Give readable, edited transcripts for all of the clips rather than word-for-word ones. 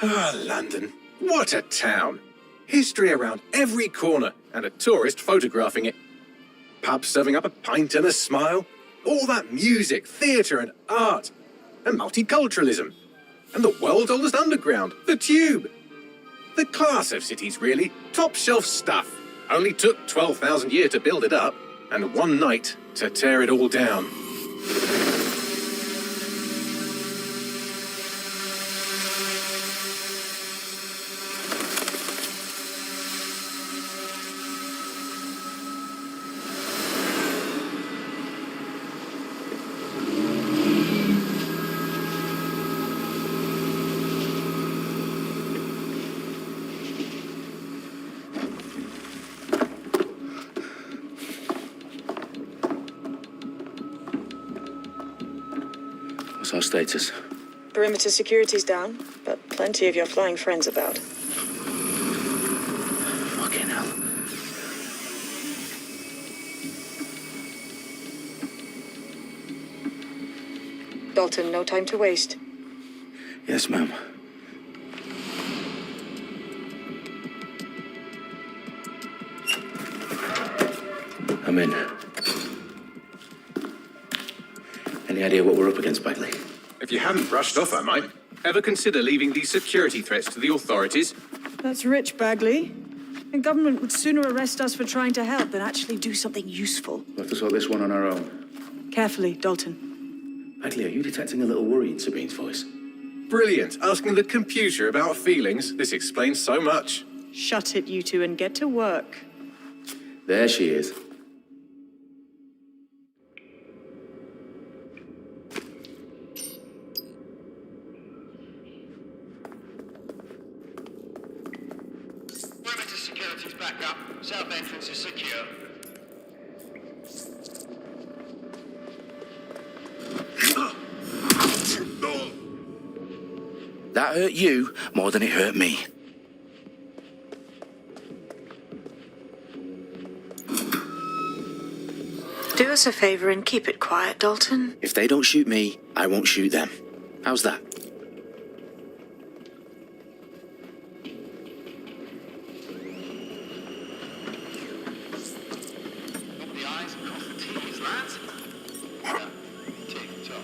Ah, London. What a town. History around every corner, and a tourist photographing it. Pubs serving up a pint and a smile. All that music, theatre and art. And multiculturalism. And the world's oldest underground, the Tube. The class of cities, really. Top shelf stuff. Only took 12,000 years to build it up, and one night to tear it all down. What's our status? Perimeter security's down, but plenty of your flying friends about. Fucking hell. Dalton, no time to waste. Yes, ma'am. I'm in. Any idea what we're up against, Bagley? If you hadn't brushed off, I might. Ever consider leaving these security threats to the authorities? That's rich, Bagley. The government would sooner arrest us for trying to help than actually do something useful. We'll have to sort this one on our own. Carefully, Dalton. Bagley, are you detecting a little worry in Sabine's voice? Brilliant. Asking the computer about feelings. This explains so much. Shut it, you two, and get to work. There she is. Perimeter security's back up. South entrance is secure. That hurt you more than it hurt me. Do us a favor and keep it quiet, Dalton. If they don't shoot me, I won't shoot them. How's that? Dot the I's and cross the T's, lads. Tick-tock.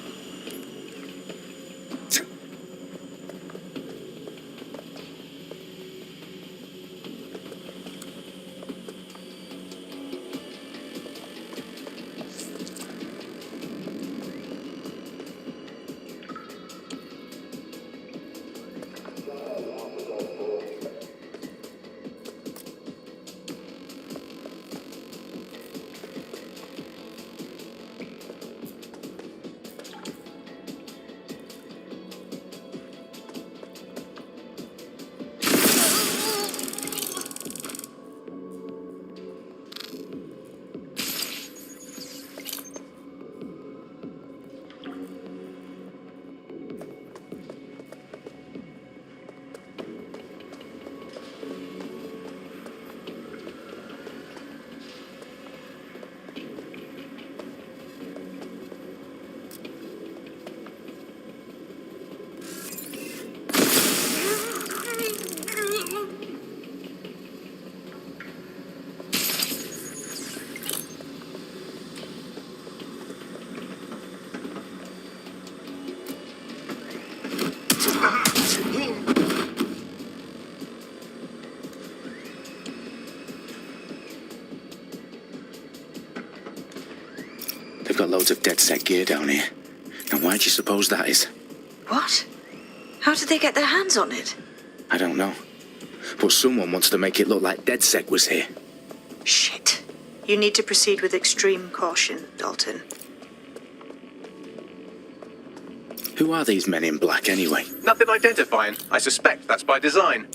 They've got loads of Deadsec gear down here. Now why do you suppose that is? What? How did they get their hands on it? I don't know. But someone wants to make it look like Deadsec was here. Shit. You need to proceed with extreme caution, Dalton. Who are these men in black anyway? Nothing identifying. I suspect that's by design.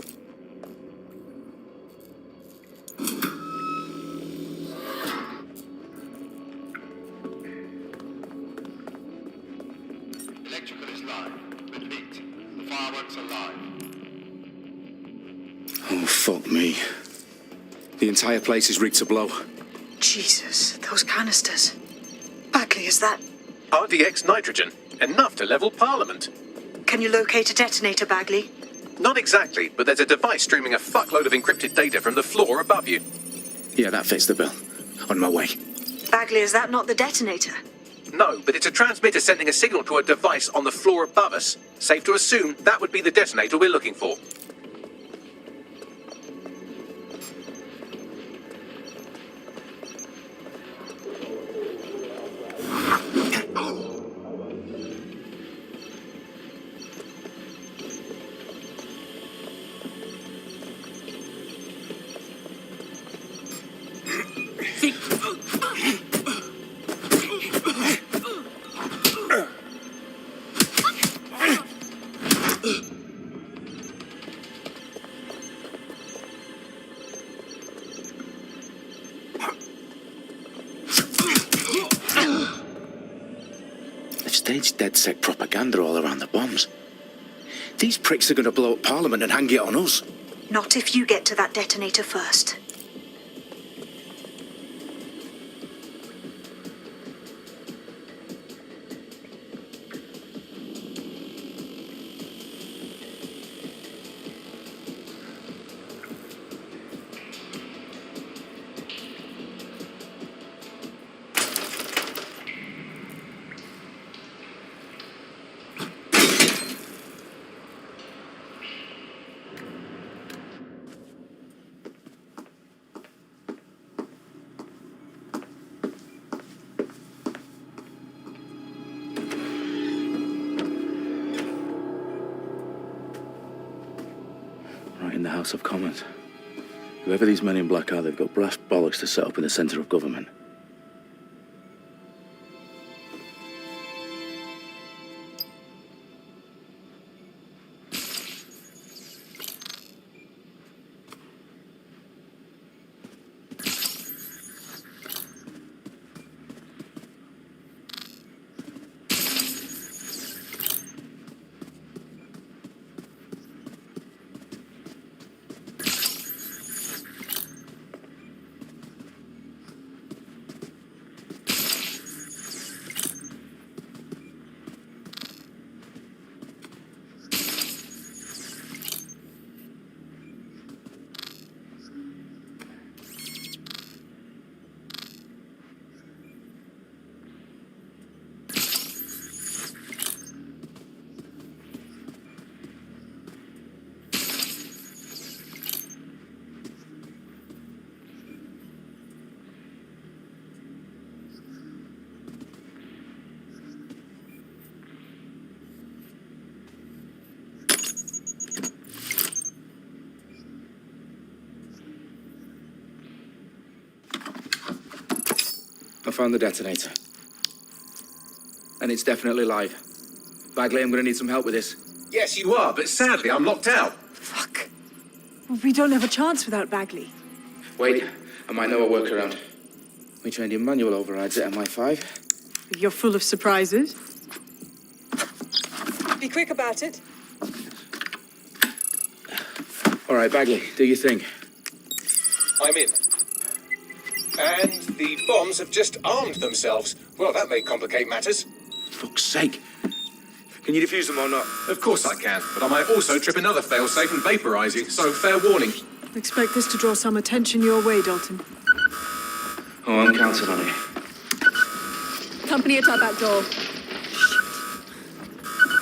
Electrical is live, but lit. The fireworks are live. Oh, fuck me. The entire place is rigged to blow. Jesus, those canisters. Bagley, is that... RDX nitrogen. Enough to level Parliament. Can you locate a detonator, Bagley? Not exactly, but there's a device streaming a fuckload of encrypted data from the floor above you. Yeah, that fits the bill. On my way. Bagley, is that not the detonator? No, but it's a transmitter sending a signal to a device on the floor above us. Safe to assume that would be the detonator we're looking for. They've staged Deadsec propaganda all around the bombs. These pricks are going to blow up Parliament and hang it on us. Not if you get to that detonator first. Right in the House of Commons. Whoever these men in black are, they've got brass bollocks to set up in the centre of government. I found the detonator. And it's definitely live. Bagley, I'm gonna need some help with this. Yes, you are, but sadly I'm locked out. Fuck. We don't have a chance without Bagley. Wait, I might know a workaround. We trained in manual overrides at MI5. You're full of surprises. Be quick about it. All right, Bagley, do your thing. I'm in. And the bombs have just armed themselves. Well, that may complicate matters. Fuck's sake. Can you defuse them or not? Of course I can, but I might also trip another failsafe and vaporize you, so fair warning. Expect this to draw some attention your way, Dalton. Oh, I'm counting on it. Company at our back door.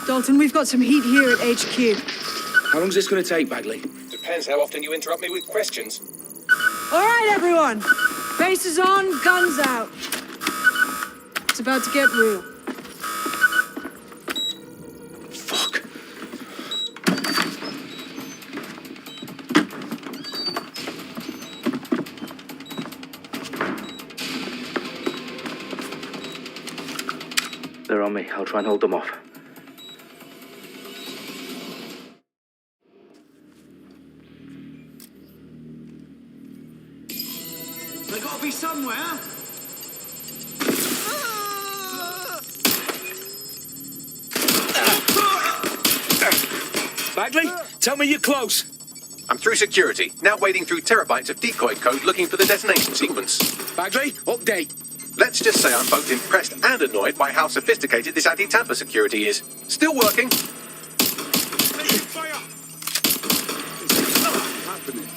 Dalton, we've got some heat here at HQ. How long's this gonna take, Bagley? Depends how often you interrupt me with questions. All right, everyone. Faces on, guns out. It's about to get real. Fuck. They're on me. I'll try and hold them off. They gotta be somewhere. Bagley, tell me you're close. I'm through security, now wading through terabytes of decoy code looking for the detonation sequence. Bagley, update. Let's just say I'm both impressed and annoyed by how sophisticated this anti-tamper security is. Still working. happening?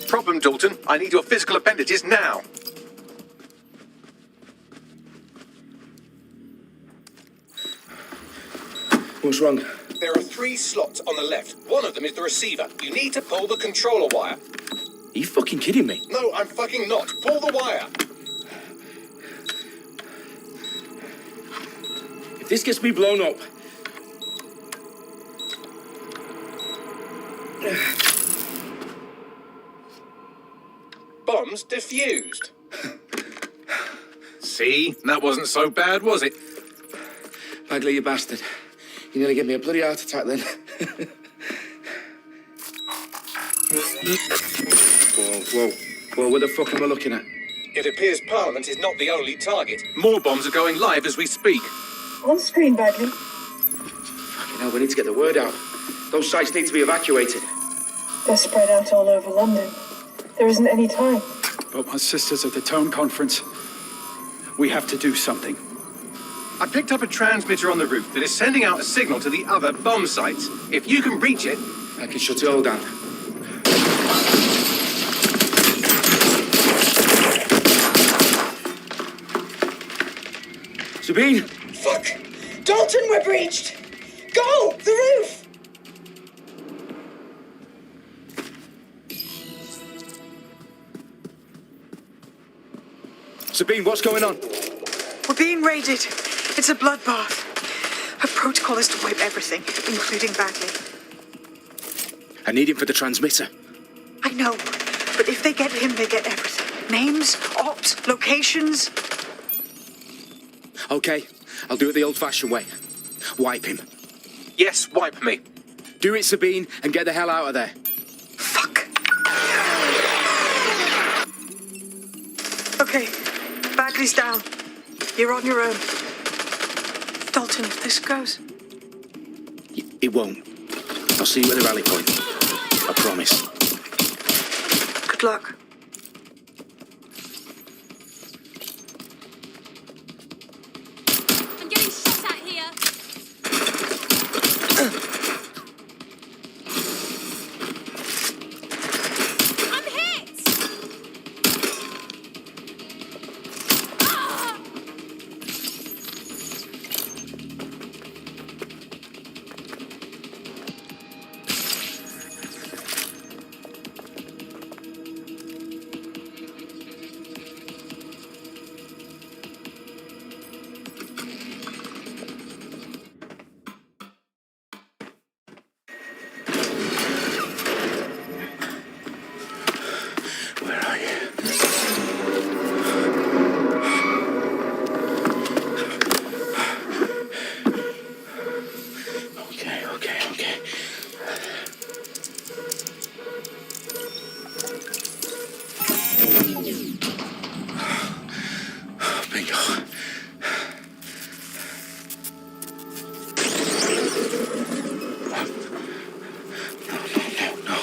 Problem, Dalton. I need your physical appendages now. What's wrong? There are 3 slots on the left. One of them is the receiver. You need to pull the controller wire. Are you fucking kidding me? No, I'm fucking not. Pull the wire. If this gets me blown up... Bombs defused. See? That wasn't so bad, was it? Bagley, you bastard. You nearly gave me a bloody heart attack then. Whoa, what the fuck am I looking at? It appears Parliament is not the only target. More bombs are going live as we speak. On screen, Bagley. Fucking hell, we need to get the word out. Those sites need to be evacuated. They're spread out all over London. There isn't any time. But my sister's at the town conference. We have to do something. I picked up a transmitter on the roof that is sending out a signal to the other bomb sites. If you can reach it... I can shut it all down. Sabine! Fuck! Dalton, we're breached! Go! The roof! Sabine, what's going on? We're being raided. It's a bloodbath. Her protocol is to wipe everything, including Bagley. I need him for the transmitter. I know, but if they get him, they get everything. Names, ops, locations. Okay, I'll do it the old-fashioned way. Wipe him. Yes, wipe me. Do it, Sabine, and get the hell out of there. Fuck. Okay, Bagley's down. You're on your own. Dalton, if this goes... It won't. I'll see you at the rally point. I promise. Good luck. I'm getting shot at here. I'm hit! Ah! Where are you? Okay. Bingo. No.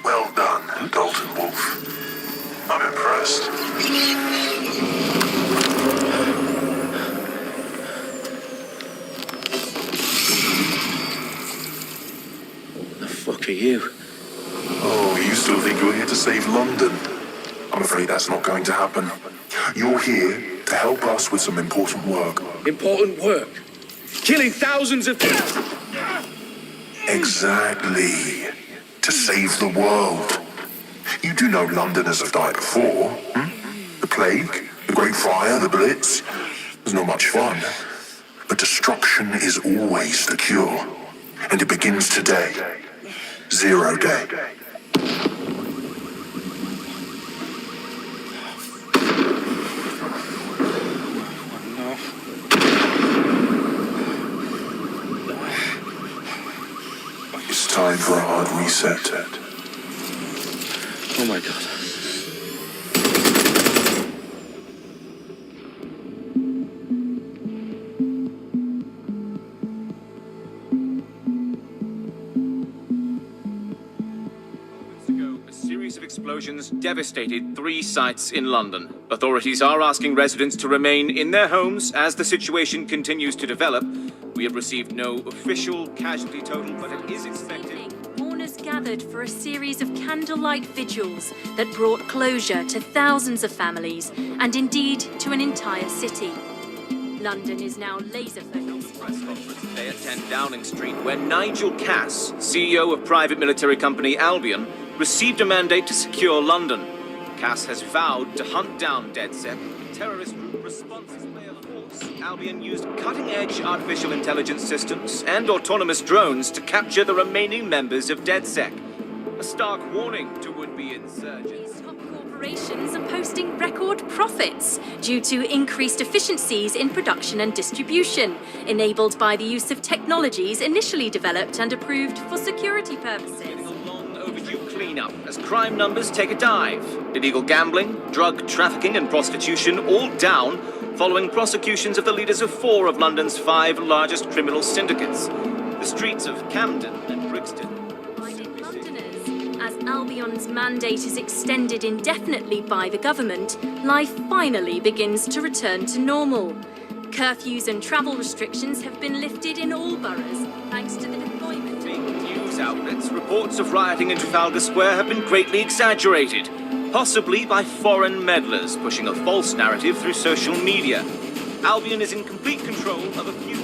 Well done, Dalton Wolf. I'm impressed. The fuck are you? Oh, you still think you're here to save London? I'm afraid that's not going to happen. You're here to help us with some important work. Important work. Killing thousands of people. Exactly. To save the world. You do know Londoners have died before. The plague, the Great Fire, the Blitz. It's not much fun. But destruction is always the cure. And it begins today. 0 day. time for a hard reset. Oh my god. A series of explosions devastated 3 sites in London. Authorities are asking residents to remain in their homes as the situation continues to develop. We have received no official casualty total, but it is expected. Mourners gathered for a series of candlelight vigils that brought closure to thousands of families and indeed to an entire city. London is now laser-focused. Press conference today at 10 Downing Street, where Nigel Cass, CEO of private military company Albion, received a mandate to secure London. Cass has vowed to hunt down Deadsec, a terrorist group responsible for force. Albion used cutting-edge artificial intelligence systems and autonomous drones to capture the remaining members of Deadsec. A stark warning to would-be insurgents. Top corporations are posting record profits due to increased efficiencies in production and distribution, enabled by the use of technologies initially developed and approved for security purposes. Overdue cleanup as crime numbers take a dive. Illegal gambling, drug trafficking and prostitution all down following prosecutions of the leaders of 4 of London's 5 largest criminal syndicates. The streets of Camden and Brixton. Londoners, as Albion's mandate is extended indefinitely by the government, life finally begins to return to normal. Curfews and travel restrictions have been lifted in all boroughs thanks to the deployment of news outlets. Reports of rioting in Trafalgar Square have been greatly exaggerated, possibly by foreign meddlers pushing a false narrative through social media. Albion is in complete control of a few...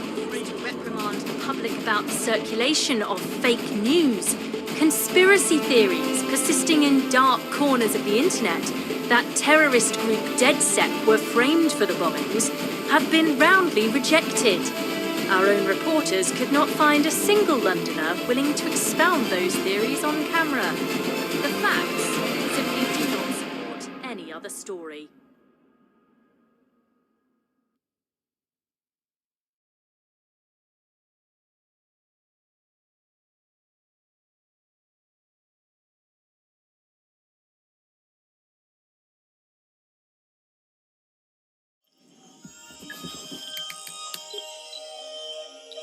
reprimand the public about the circulation of fake news, conspiracy theories persisting in dark corners of the internet that terrorist group Deadsec were framed for the bombings have been roundly rejected. Our own reporters could not find a single Londoner willing to expound those theories on camera. The facts simply do not support any other story.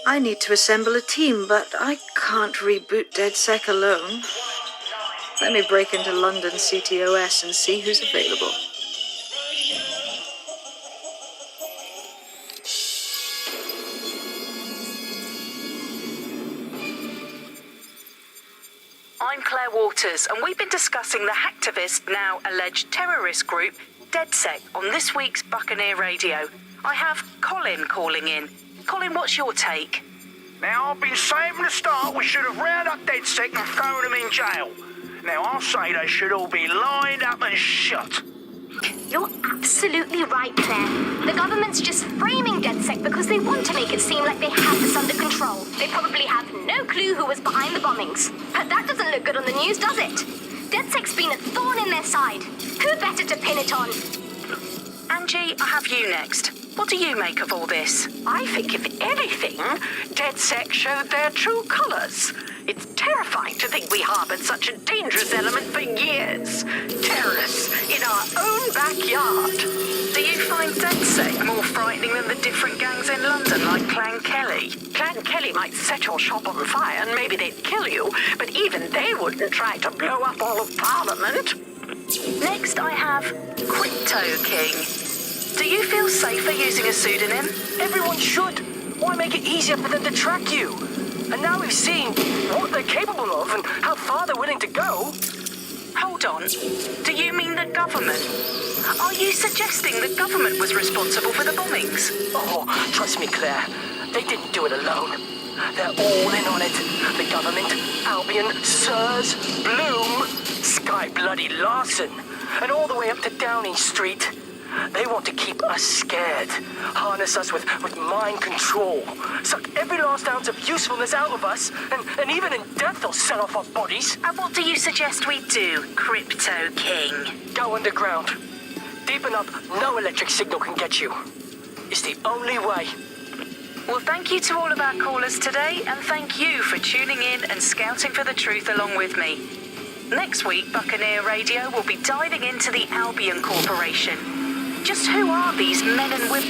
I need to assemble a team, but I can't reboot Deadsec alone. Let me break into London CTOS and see who's available. I'm Claire Waters, and we've been discussing the hacktivist, now alleged terrorist group, Deadsec, on this week's Buccaneer Radio. I have Colin calling in. Colin, what's your take? Now, I've been saying from the start we should have rounded up Deadsec and thrown them in jail. Now, I'll say they should all be lined up and shot. You're absolutely right, Claire. The government's just framing Deadsec because they want to make it seem like they have this under control. They probably have no clue who was behind the bombings. But that doesn't look good on the news, does it? Deadsec's been a thorn in their side. Who better to pin it on? Angie, I have you next. What do you make of all this? I think, if anything, Deadsec showed their true colours. It's terrifying to think we harboured such a dangerous element for years. Terrorists in our own backyard. Do you find Deadsec more frightening than the different gangs in London, like Clan Kelly? Clan Kelly might set your shop on fire and maybe they'd kill you, but even they wouldn't try to blow up all of Parliament. Next, I have Crypto King. Do you feel safer using a pseudonym? Everyone should. Why make it easier for them to track you? And now we've seen what they're capable of and how far they're willing to go. Hold on. Do you mean the government? Are you suggesting the government was responsible for the bombings? Oh, trust me, Claire. They didn't do it alone. They're all in on it. The government, Albion, Sirs, Bloom, Sky Bloody Larson, and all the way up to Downing Street. They want to keep us scared, harness us with mind control, suck every last ounce of usefulness out of us, and even in death they'll sell off our bodies. And what do you suggest we do, Crypto King? Go underground. Deep enough, no electric signal can get you. It's the only way. Well, thank you to all of our callers today, and thank you for tuning in and scouting for the truth along with me. Next week, Buccaneer Radio will be diving into the Albion Corporation. Just who are these men and women?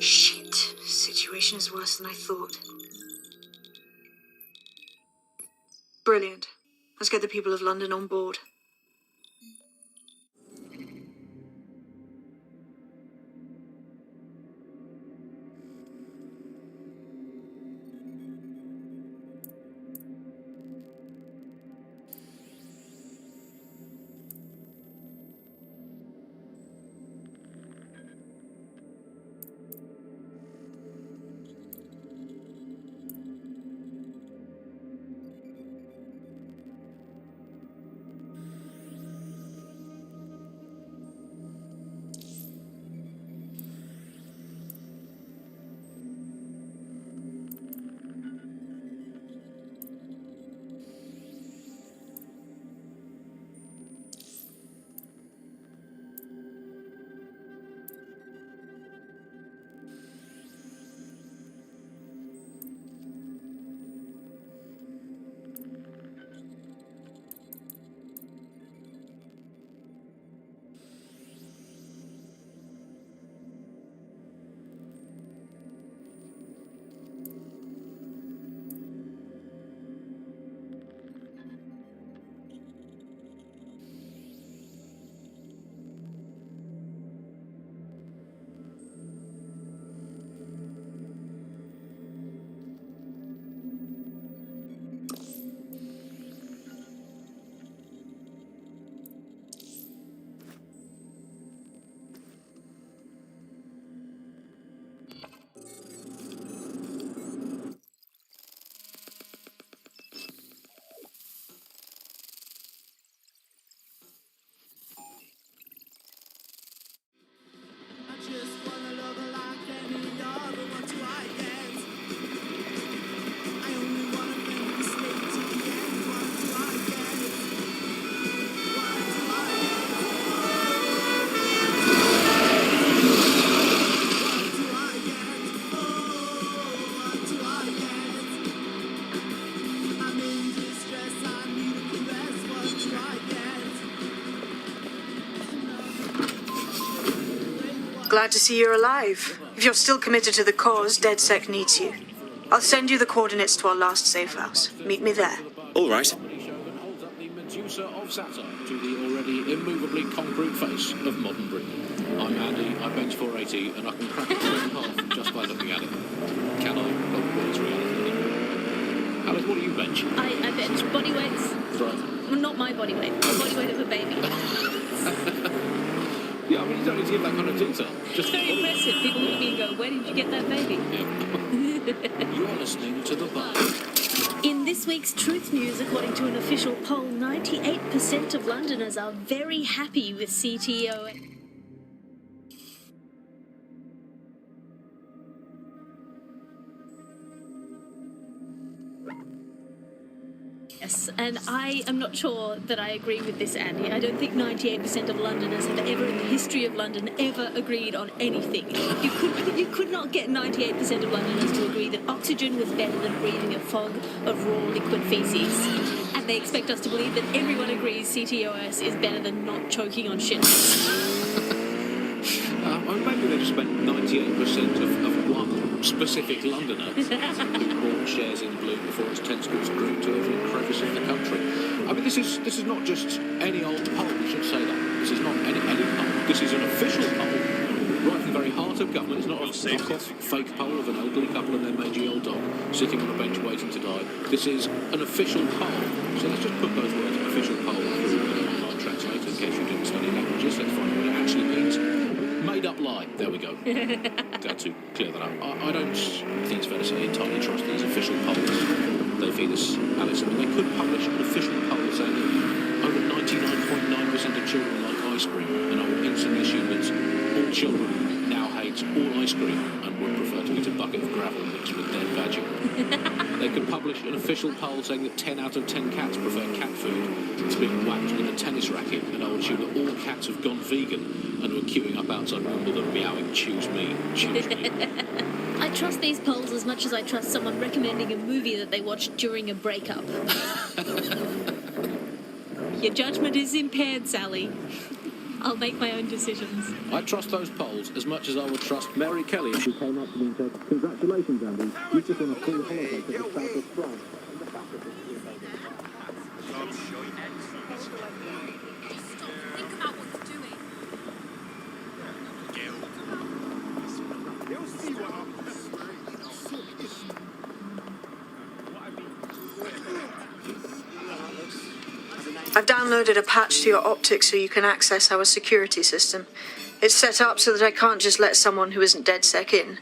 Shit. Situation is worse than I thought. Brilliant. Let's get the people of London on board. Glad to see you're alive. If you're still committed to the cause, Deadsec needs you. I'll send you the coordinates to our last safe house. Meet me there. All right. Holds up the Medusa of Saturn to the already immovably concrete face of modern Britain. I'm Andy, I bench 480, and I can crack it in half just by looking at it. Can I? Well, it's reality. Alice, what do you bench? I bench body weights. Right. Well, not my body weight. The body weight of a baby. Yeah, I mean, you don't need to give that kind of detail. It's very impressive. People look at me and go, where did you get that baby? Yeah. You're listening to The Buzz. In this week's Truth News, according to an official poll, 98% of Londoners are very happy with CTO. Yes, and I am not sure that I agree with this, Andy. I don't think 98% of Londoners have ever, in the history of London, ever agreed on anything. You could not get 98% of Londoners to agree that oxygen was better than breathing a fog of raw liquid feces. And they expect us to believe that everyone agrees CTOS is better than not choking on shit. Maybe they just spent 98% of one specific Londoner who bought shares in Bloom before its tentacles grew to every crevice of the country. I mean, this is not just any old poll, we should say that. This is not any poll. This is an official poll, right from the very heart of government. It's not a fake poll of an elderly couple and their mangy old dog sitting on a bench waiting to die. This is an official poll. So let's just put those words, official poll, through an online translator in case you didn't study languages. Let's find out what it actually means. Made up lie. There we go. Glad to clear that up. I don't think it's fair to say entirely trust these official polls. They feed us, Alice. I mean, they could publish an official poll saying that over 99.9% of children like ice cream, and I will instantly assume that all children now hate all ice cream and would prefer to eat a publish an official poll saying that 10 out of 10 cats prefer cat food to being whacked with a tennis racket, and I would assume that all cats have gone vegan and were queuing up outside Wimbledon meowing, choose me, choose me. I trust these polls as much as I trust someone recommending a movie that they watched during a breakup. Your judgment is impaired, Sally. I'll make my own decisions. I trust those polls as much as I would trust Mary Kelly if she came up to me and said, "Congratulations, Andy, you just won a full holiday to the south of France." Think about what you're doing. I've downloaded a patch to your optics so you can access our security system. It's set up so that I can't just let someone who isn't DedSec in.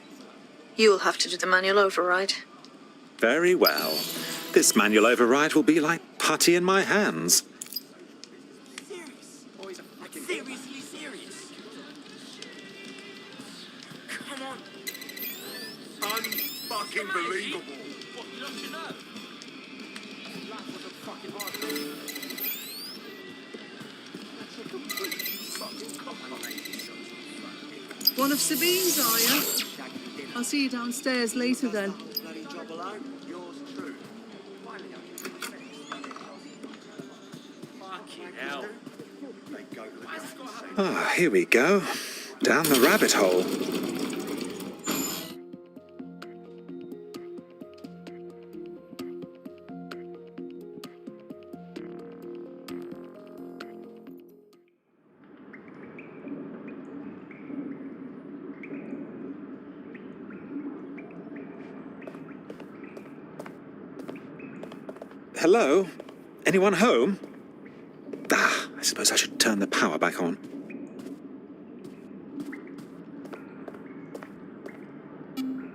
You'll have to do the manual override. Very well. This manual override will be like putty in my hands. Seriously serious. Come on. Unfucking believable. What, you lost your nerve? That was a fucking hard. That's a complete fucking combination. One of Sabine's, are you? I'll see you downstairs later then. Bloody job alone. Yours true. Fucking hell. Ah, here we go. Down the rabbit hole. Hello? Anyone home? Ah, I suppose I should turn the power back on.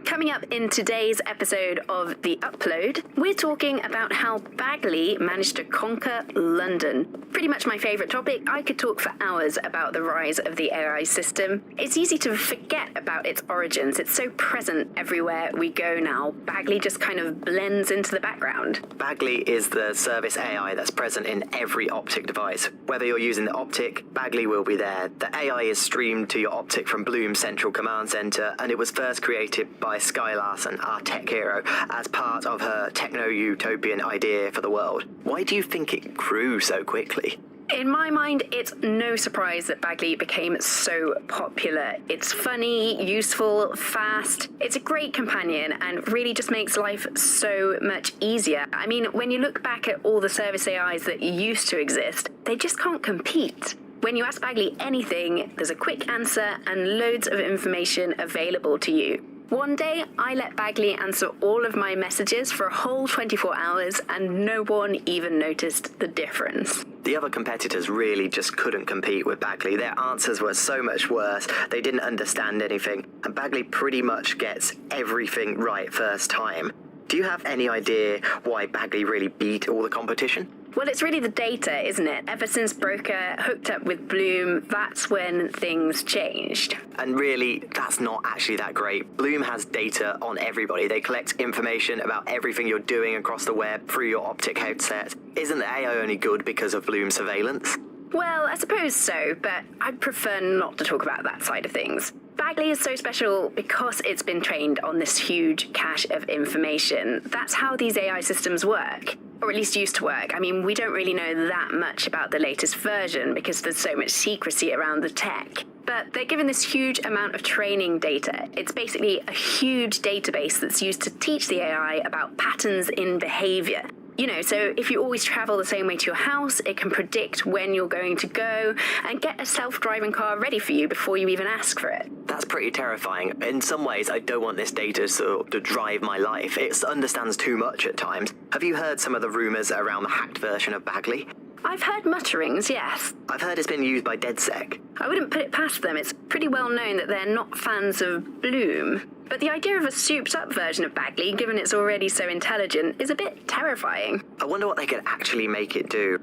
Coming up in today's episode of The Upload, we're talking about how Bagley managed to conquer London. Pretty much my favourite topic. I could talk for hours about the rise of the AI system. It's easy to forget about its origins. It's so present everywhere we go now. Bagley just kind of blends into the background. Bagley is the service AI that's present in every optic device. Whether you're using the optic, Bagley will be there. The AI is streamed to your optic from Bloom's central command center, and it was first created by Sky Larson, our tech hero, as part of her techno-utopian idea for the world. Why do you think it grew so quickly? In my mind, it's no surprise that Bagley became so popular. It's funny, useful, fast. It's a great companion and really just makes life so much easier. I mean, when you look back at all the service AIs that used to exist, they just can't compete. When you ask Bagley anything, there's a quick answer and loads of information available to you. One day, I let Bagley answer all of my messages for a whole 24 hours, and no one even noticed the difference. The other competitors really just couldn't compete with Bagley. Their answers were so much worse. They didn't understand anything, and Bagley pretty much gets everything right first time. Do you have any idea why Bagley really beat all the competition? Well, it's really the data, isn't it? Ever since Broker hooked up with Bloom, that's when things changed. And really, that's not actually that great. Bloom has data on everybody. They collect information about everything you're doing across the web through your optic headset. Isn't the AI only good because of Bloom's surveillance? Well, I suppose so, but I'd prefer not to talk about that side of things. Bagley is so special because it's been trained on this huge cache of information. That's how these AI systems work, or at least used to work. I mean, we don't really know that much about the latest version because there's so much secrecy around the tech. But they're given this huge amount of training data. It's basically a huge database that's used to teach the AI about patterns in behavior. You know, so if you always travel the same way to your house, it can predict when you're going to go and get a self-driving car ready for you before you even ask for it. That's pretty terrifying. In some ways, I don't want this data to drive my life. It understands too much at times. Have you heard some of the rumors around the hacked version of Bagley? I've heard mutterings, yes. I've heard it's been used by Deadsec. I wouldn't put it past them. It's pretty well known that they're not fans of Bloom. But the idea of a souped-up version of Bagley, given it's already so intelligent, is a bit terrifying. I wonder what they could actually make it do.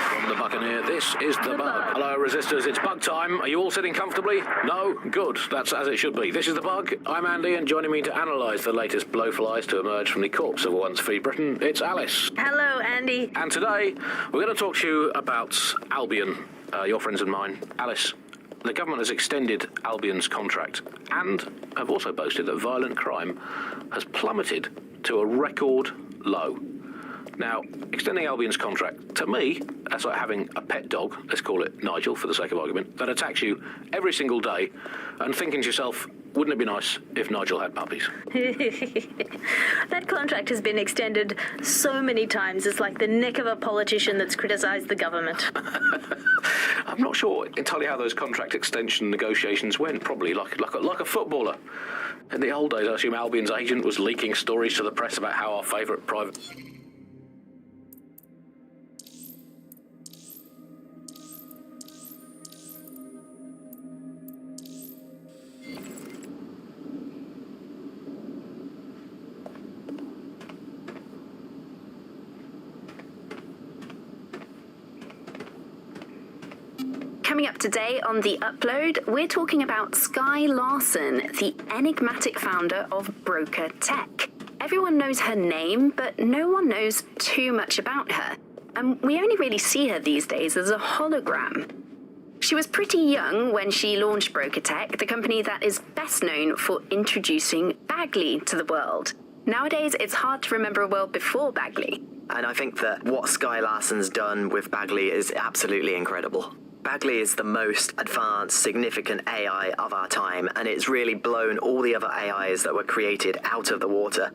From the Buccaneer. This is The Bug. Hello, Resistors. It's bug time. Are you all sitting comfortably? No? Good. That's as it should be. This is The Bug. I'm Andy, and joining me to analyse the latest blowflies to emerge from the corpse of a once free Britain, it's Alice. Hello, Andy. And today, we're going to talk to you about Albion, your friends and mine. Alice, the government has extended Albion's contract and have also boasted that violent crime has plummeted to a record low. Now, extending Albion's contract, to me, that's like having a pet dog, let's call it Nigel for the sake of argument, that attacks you every single day and thinking to yourself, wouldn't it be nice if Nigel had puppies? That contract has been extended so many times, it's like the neck of a politician that's criticised the government. I'm not sure entirely how those contract extension negotiations went, probably like a footballer. In the old days, I assume Albion's agent was leaking stories to the press about how our favourite private... Coming up today on The Upload, we're talking about Skye Larson, the enigmatic founder of Broker Tech. Everyone knows her name, but no one knows too much about her. And we only really see her these days as a hologram. She was pretty young when she launched Broker Tech, the company that is best known for introducing Bagley to the world. Nowadays, it's hard to remember a world before Bagley. And I think that what Skye Larson's done with Bagley is absolutely incredible. Bagley is the most advanced, significant AI of our time, and it's really blown all the other AIs that were created out of the water.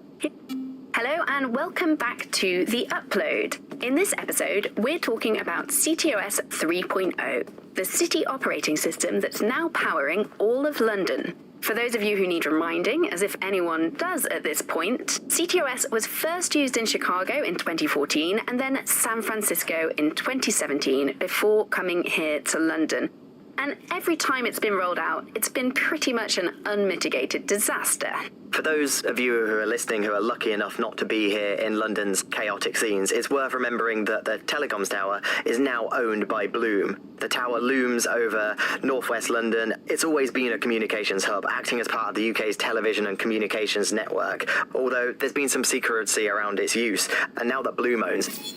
Hello and welcome back to The Upload. In this episode, we're talking about CTOS 3.0, the city operating system that's now powering all of London. For those of you who need reminding, as if anyone does at this point, CTOS was first used in Chicago in 2014 and then San Francisco in 2017 before coming here to London. And every time it's been rolled out, it's been pretty much an unmitigated disaster. For those of you who are listening who are lucky enough not to be here in London's chaotic scenes, it's worth remembering that the telecoms tower is now owned by Bloom. The tower looms over northwest London. It's always been a communications hub, acting as part of the UK's television and communications network, although there's been some secrecy around its use, and now that Bloom owns...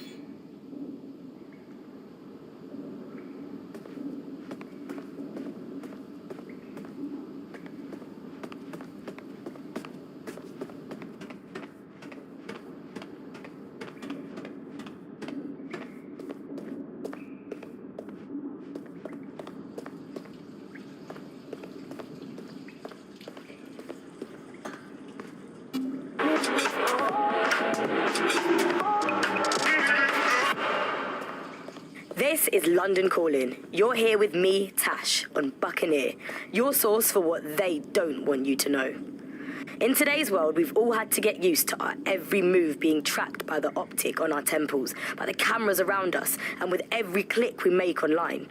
This is London Calling. You're here with me, Tash, on Buccaneer, your source for what they don't want you to know. In today's world, we've all had to get used to our every move being tracked by the optic on our temples, by the cameras around us, and with every click we make online.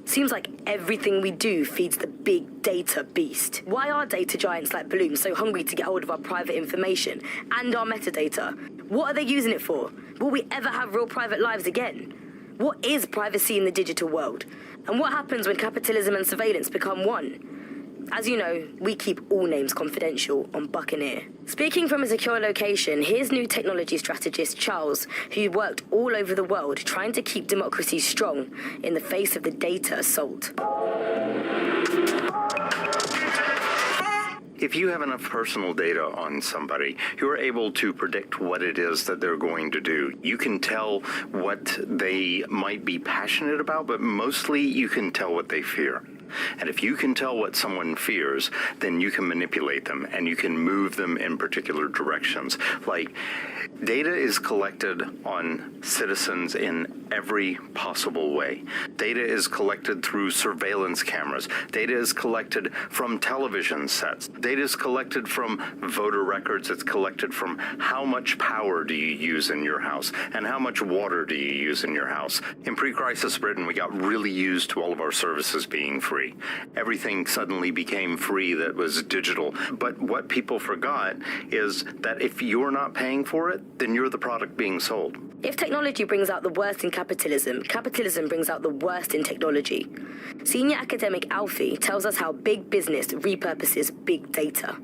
Seems like everything we do feeds the big data beast. Why are data giants like Bloom so hungry to get hold of our private information and our metadata? What are they using it for? Will we ever have real private lives again? What is privacy in the digital world? And what happens when capitalism and surveillance become one? As you know, we keep all names confidential on Buccaneer. Speaking from a secure location, here's new technology strategist Charles, who worked all over the world trying to keep democracies strong in the face of the data assault. If you have enough personal data on somebody, you're able to predict what it is that they're going to do. You can tell what they might be passionate about, but mostly you can tell what they fear. And if you can tell what someone fears, then you can manipulate them and you can move them in particular directions. Like, data is collected on citizens in every possible way. Data is collected through surveillance cameras. Data is collected from television sets. Data is collected from voter records. It's collected from how much power do you use in your house and how much water do you use in your house. In pre-crisis Britain, we got really used to all of our services being free. Everything suddenly became free that was digital. But what people forgot is that if you're not paying for it, then you're the product being sold. If technology brings out the worst in capitalism, capitalism brings out the worst in technology. Senior academic Alfie tells us how big business repurposes big data.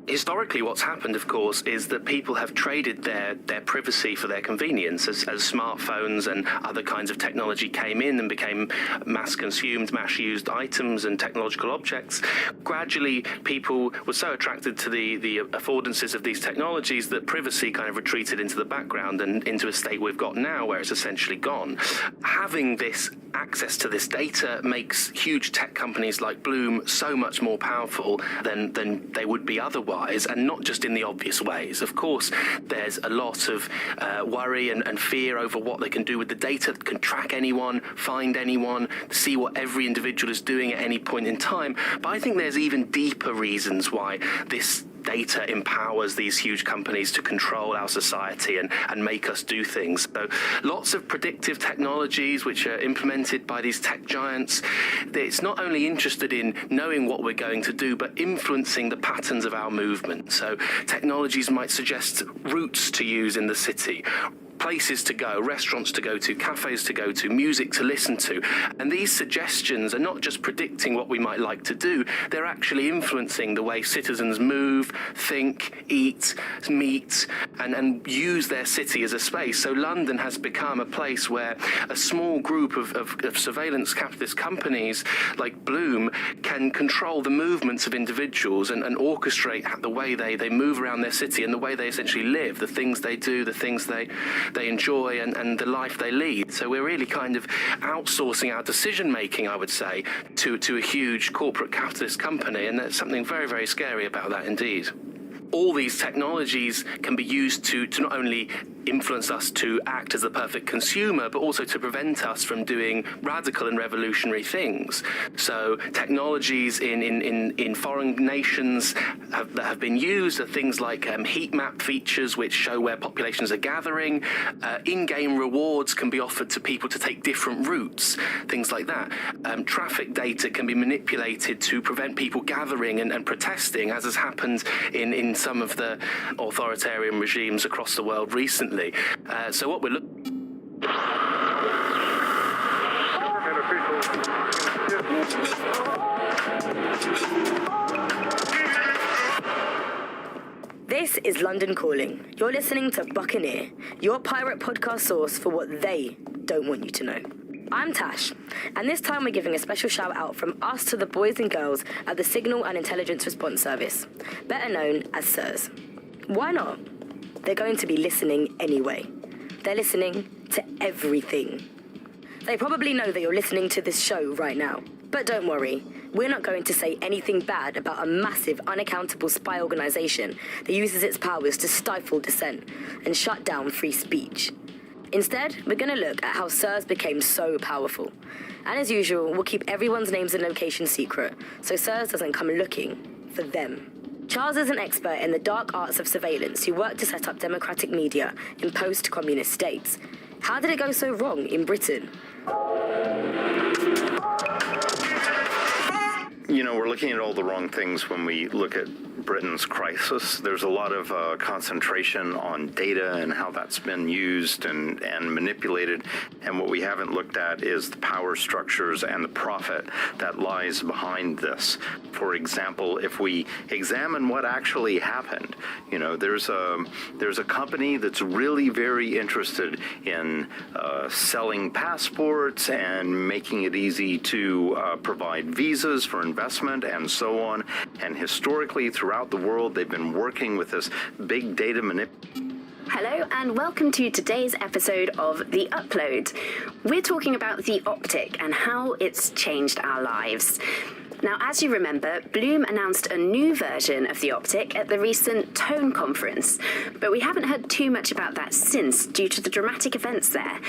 Historically, what's happened, of course, is that people have traded their privacy for their convenience as smartphones and other kinds of technology came in and became mass-consumed, mass-used items and technological objects. Gradually, people were so attracted to the affordances of these technologies that privacy kind of retreated into the background and into a state we've got now where it's essentially gone. Having this access to this data makes huge tech companies like Bloom so much more powerful than they would be otherwise, and not just in the obvious ways. Of course, there's a lot of worry and fear over what they can do with the data, can track anyone, find anyone, see what every individual is doing at any point in time. But I think there's even deeper reasons why this data empowers these huge companies to control our society and make us do things. So lots of predictive technologies which are implemented by these tech giants. It's not only interested in knowing what we're going to do, but influencing the patterns of our movement. So technologies might suggest routes to use in the city, places to go, restaurants to go to, cafes to go to, music to listen to. And these suggestions are not just predicting what we might like to do, they're actually influencing the way citizens move, think, eat, meet, and use their city as a space. So London has become a place where a small group of surveillance capitalist companies like Bloom can control the movements of individuals and orchestrate the way they move around their city and the way they essentially live, the things they do, the things they enjoy and the life they lead. So we're really kind of outsourcing our decision making, I would say, to a huge corporate capitalist company, and there's something very, very scary about that indeed. All these technologies can be used to not only influence us to act as the perfect consumer, but also to prevent us from doing radical and revolutionary things. So technologies in foreign nations that have been used are things like heat map features, which show where populations are gathering. In-game rewards can be offered to people to take different routes, things like that. Traffic data can be manipulated to prevent people gathering and protesting, as has happened in some of the authoritarian regimes across the world recently. So what we're looking... This is London Calling. You're listening to Buccaneer, your pirate podcast source for what they don't want you to know. I'm Tash, and this time we're giving a special shout out from us to the boys and girls at the Signal and Intelligence Response Service, better known as SIRS. Why not? They're going to be listening anyway. They're listening to everything. They probably know that you're listening to this show right now. But don't worry, we're not going to say anything bad about a massive, unaccountable spy organization that uses its powers to stifle dissent and shut down free speech. Instead, we're going to look at how SIRS became so powerful. And as usual, we'll keep everyone's names and locations secret, so SIRS doesn't come looking for them. Charles is an expert in the dark arts of surveillance who worked to set up democratic media in post-communist states. How did it go so wrong in Britain? You know, we're looking at all the wrong things when we look at Britain's crisis. There's a lot of concentration on data and how that's been used and manipulated. And what we haven't looked at is the power structures and the profit that lies behind this. For example, if we examine what actually happened, you know, there's a company that's really very interested in selling passports and making it easy to provide visas for investment and so on. And historically, throughout the world, they've been working with this big data manipulation. Hello and welcome to today's episode of The Upload. We're talking about the optic and how it's changed our lives. Now, as you remember, Bloom announced a new version of the optic at the recent Tone conference, but we haven't heard too much about that since due to the dramatic events there.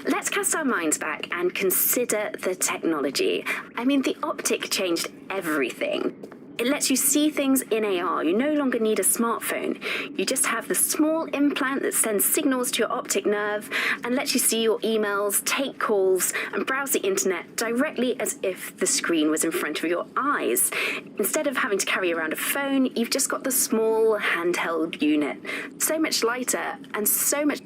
Let's cast our minds back and consider the technology. I mean, the optic changed everything. It lets you see things in AR. You no longer need a smartphone. You just have the small implant that sends signals to your optic nerve and lets you see your emails, take calls, and browse the internet directly as if the screen was in front of your eyes. Instead of having to carry around a phone, you've just got the small handheld unit. So much lighter and so much...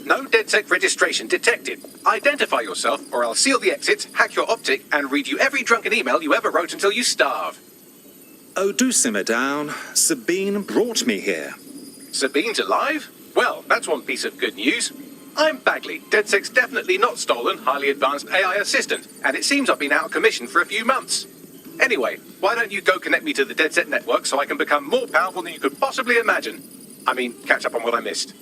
No Deadsec registration detected. Identify yourself, or I'll seal the exits, hack your optic, and read you every drunken email you ever wrote until you starve. Oh, do simmer down. Sabine brought me here. Sabine's alive? Well, that's one piece of good news. I'm Bagley, Deadsec's definitely not stolen, highly advanced AI assistant, and it seems I've been out of commission for a few months. Anyway, why don't you go connect me to the Deadsec network so I can become more powerful than you could possibly imagine? I mean, catch up on what I missed.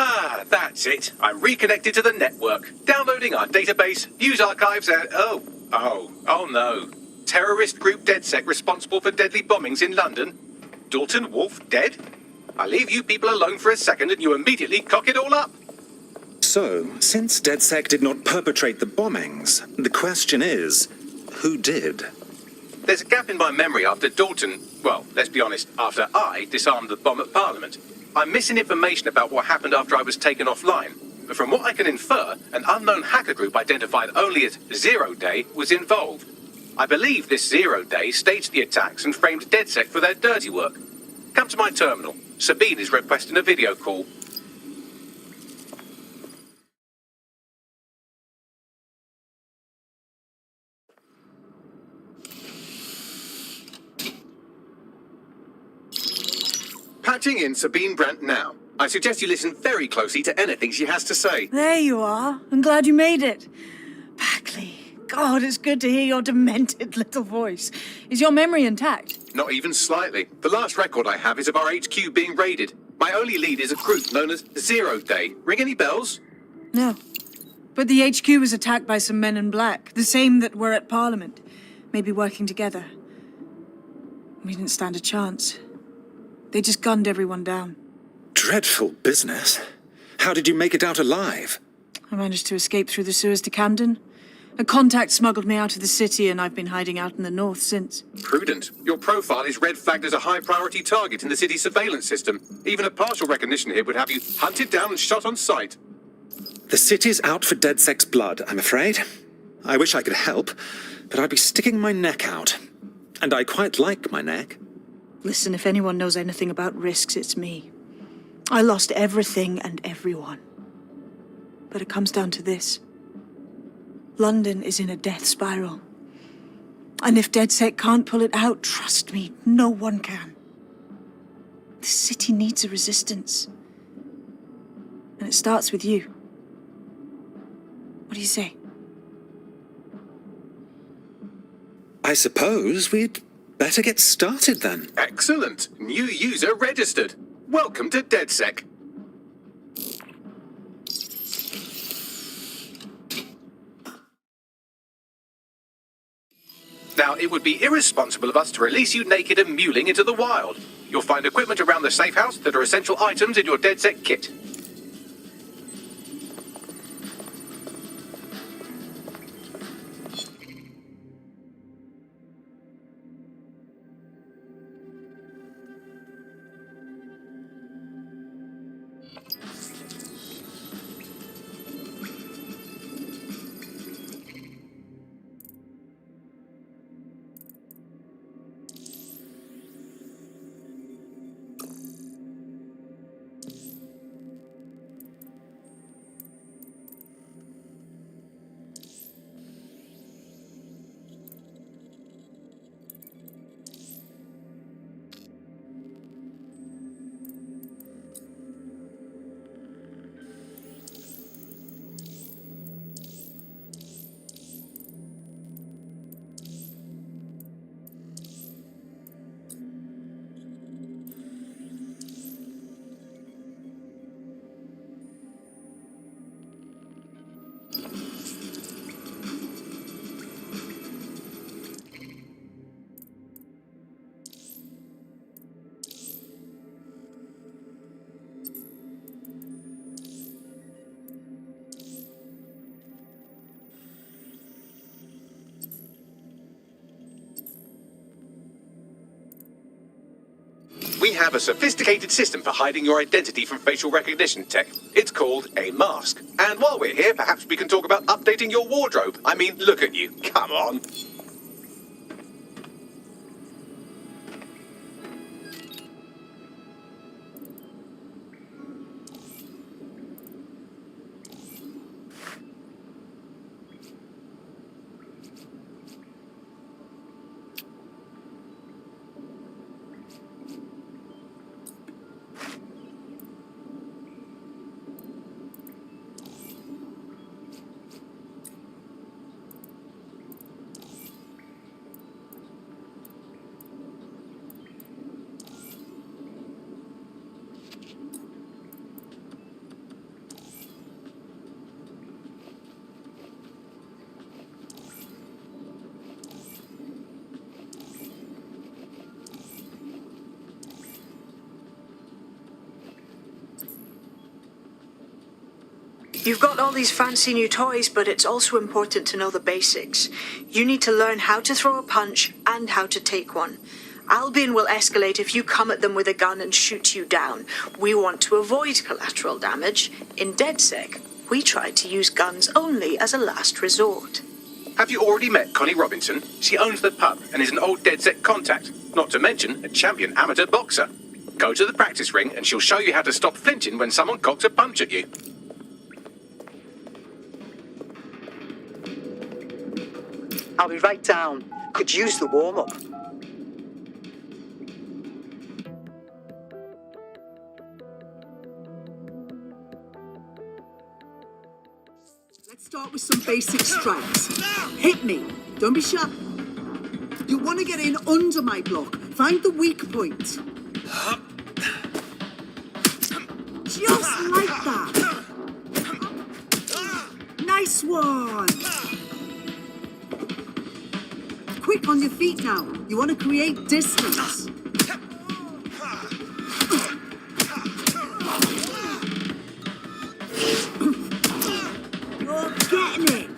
Ah, that's it. I'm reconnected to the network, downloading our database, news archives, and oh no. Terrorist group Deadsec responsible for deadly bombings in London? Dalton Wolfe dead? I leave you people alone for a second and you immediately cock it all up. So, since Deadsec did not perpetrate the bombings, the question is, who did? There's a gap in my memory after Dalton, well, let's be honest, after I disarmed the bomb at Parliament. I'm missing information about what happened after I was taken offline, but from what I can infer, an unknown hacker group identified only as Zero Day was involved. I believe this Zero Day staged the attacks and framed Deadsec for their dirty work. Come to my terminal. Sabine is requesting a video call. Patching in Sabine Brandt now. I suggest you listen very closely to anything she has to say. There you are. I'm glad you made it. Bagley, God, it's good to hear your demented little voice. Is your memory intact? Not even slightly. The last record I have is of our HQ being raided. My only lead is a group known as Zero Day. Ring any bells? No. But the HQ was attacked by some men in black, the same that were at Parliament. Maybe working together. We didn't stand a chance. They just gunned everyone down. Dreadful business. How did you make it out alive? I managed to escape through the sewers to Camden. A contact smuggled me out of the city, and I've been hiding out in the north since. Prudent. Your profile is red flagged as a high-priority target in the city's surveillance system. Even a partial recognition here would have you hunted down and shot on sight. The city's out for Deadsec's blood, I'm afraid. I wish I could help, but I'd be sticking my neck out. And I quite like my neck. Listen, if anyone knows anything about risks, it's me. I lost everything and everyone. But it comes down to this. London is in a death spiral. And if Deadsec can't pull it out, trust me, no one can. The city needs a resistance. And it starts with you. What do you say? I suppose we'd better get started then. Excellent. New user registered. Welcome to Deadsec. Now, it would be irresponsible of us to release you naked and mewling into the wild. You'll find equipment around the safe house that are essential items in your Deadsec kit. have a sophisticated system for hiding your identity from facial recognition tech. It's called a mask. And while we're here, perhaps we can talk about updating your wardrobe. I mean, look at you. Come on. You've got all these fancy new toys, but it's also important to know the basics. You need to learn how to throw a punch and how to take one. Albion will escalate if you come at them with a gun and shoot you down. We want to avoid collateral damage. In Deadsec, we try to use guns only as a last resort. Have you already met Connie Robinson? She owns the pub and is an old Deadsec contact, not to mention a champion amateur boxer. Go to the practice ring and she'll show you how to stop flinching when someone cocks a punch at you. I'll be right down. Could use the warm-up. Let's start with some basic strikes. Hit me. Don't be shy. You want to get in under my block. Find the weak point. Just like that. Nice one. Quick on your feet now. You want to create distance. You're getting it.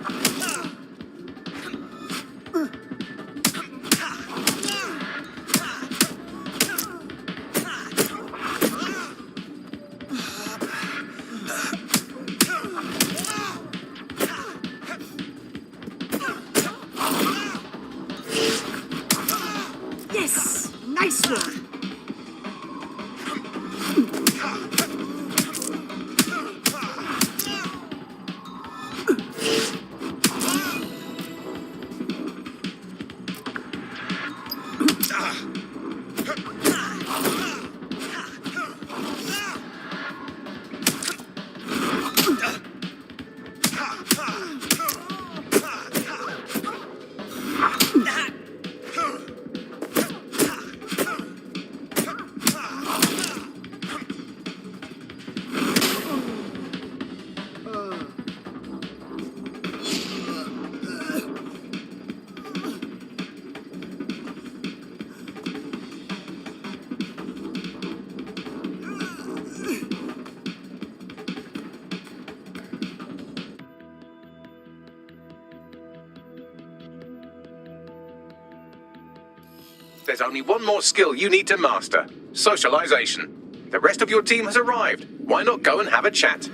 Yes, nice one. There's only one more skill you need to master: socialization. The rest of your team has arrived. Why not go and have a chat?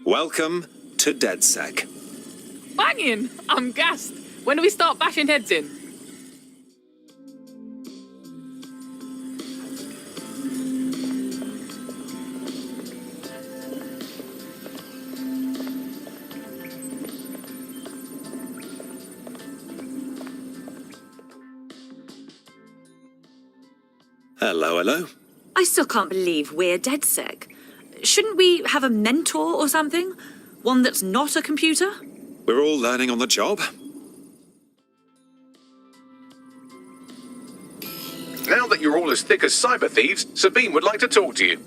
Welcome to Deadsec. Banging! I'm gassed. When do we start bashing heads in? Hello, hello. I still can't believe we're Deadsec. Shouldn't we have a mentor or something? One that's not a computer? We're all learning on the job. Now that you're all as thick as cyber thieves, Sabine would like to talk to you.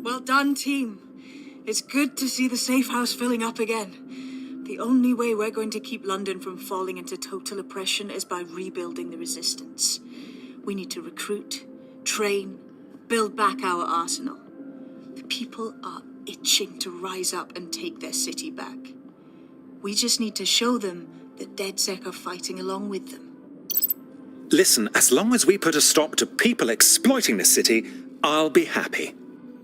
Well done, team. It's good to see the safe house filling up again. The only way we're going to keep London from falling into total oppression is by rebuilding the resistance. We need to recruit, train, build back our arsenal. The people are itching to rise up and take their city back. We just need to show them that Deadsec are fighting along with them. Listen, as long as we put a stop to people exploiting this city, I'll be happy.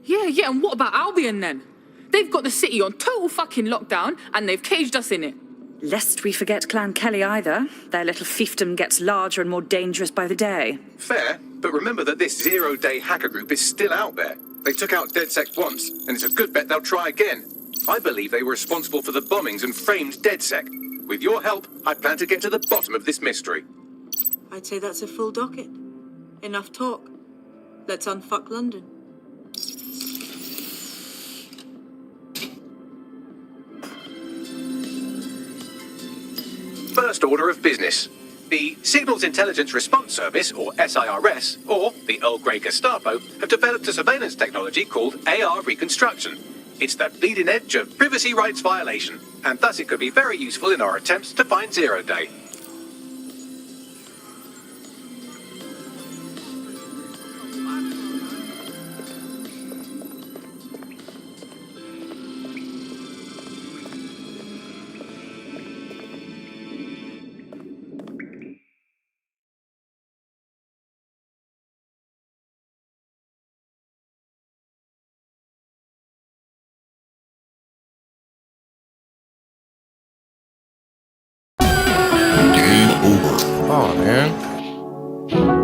Yeah, and what about Albion then? They've got the city on total fucking lockdown and they've caged us in it. Lest we forget Clan Kelly either. Their little fiefdom gets larger and more dangerous by the day. Fair, but remember that this zero-day hacker group is still out there. They took out Deadsec once, and it's a good bet they'll try again. I believe they were responsible for the bombings and framed Deadsec. With your help, I plan to get to the bottom of this mystery. I'd say that's a full docket. Enough talk. Let's unfuck London. First order of business. The Signals Intelligence Response Service, or SIRS, or the Earl Grey Gestapo, have developed a surveillance technology called AR Reconstruction. It's the bleeding edge of privacy rights violation, and thus it could be very useful in our attempts to find Zero Day. Come on, man.